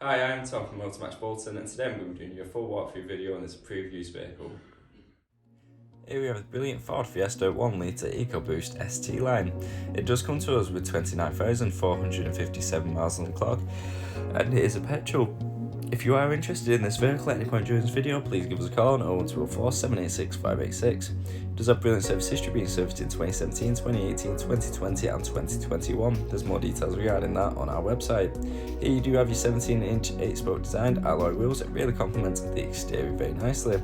Hi, I'm Tom from Motor Match Bolton, and today I'm going to be doing you a full walkthrough video on this approved used vehicle. Here we have the brilliant Ford Fiesta 1.0T EcoBoost ST-Line. It does come to us with 29,457 miles on the clock, and it is a petrol. If you are interested in this vehicle at any point during this video, please give us a call on 01204 786 586. It does have brilliant service history, being serviced in 2017, 2018, 2020 and 2021. There's more details regarding that on our website. Here you do have your 17-inch 8-spoke designed alloy wheels that really complement the exterior very nicely.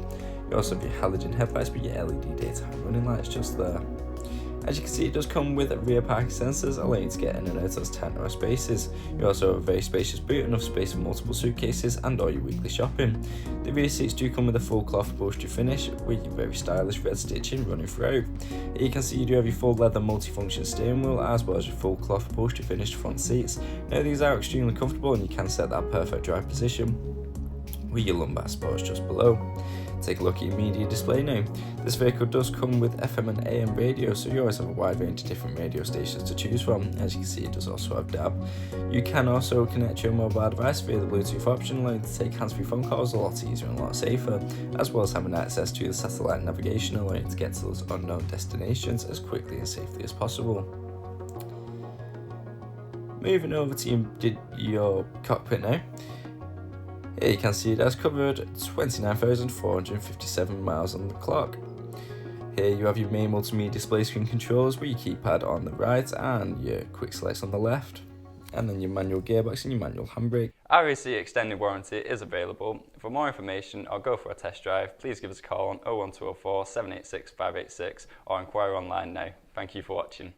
You also have your halogen headlights with your LED daytime running lights just there. As you can see, it does come with rear parking sensors, allowing you to get in and out of those tight narrow spaces. You also have a very spacious boot, enough space for multiple suitcases and all your weekly shopping. The rear seats do come with a full cloth upholstery finish with your very stylish red stitching running throughout. Here you can see you do have your full leather multifunction steering wheel as well as your full cloth upholstery finished front seats. Now these are extremely comfortable and you can set that perfect drive position with your lumbar supports just below. Take a look at your media display now. This vehicle does come with FM and AM radio, so you always have a wide range of different radio stations to choose from. As you can see, it does also have DAB. You can also connect your mobile device via the Bluetooth option, allowing you to take hands-free phone calls a lot easier and a lot safer, as well as having access to the satellite navigation, allowing you to get to those unknown destinations as quickly and safely as possible. Moving over to your cockpit now. Here you can see it has covered 29,457 miles on the clock. Here you have your main multimedia display screen controls with your keypad on the right and your quick selects on the left, and then your manual gearbox and your manual handbrake. RAC extended warranty is available. For more information or go for a test drive, please give us a call on 01204 786 586 or inquire online now. Thank you for watching.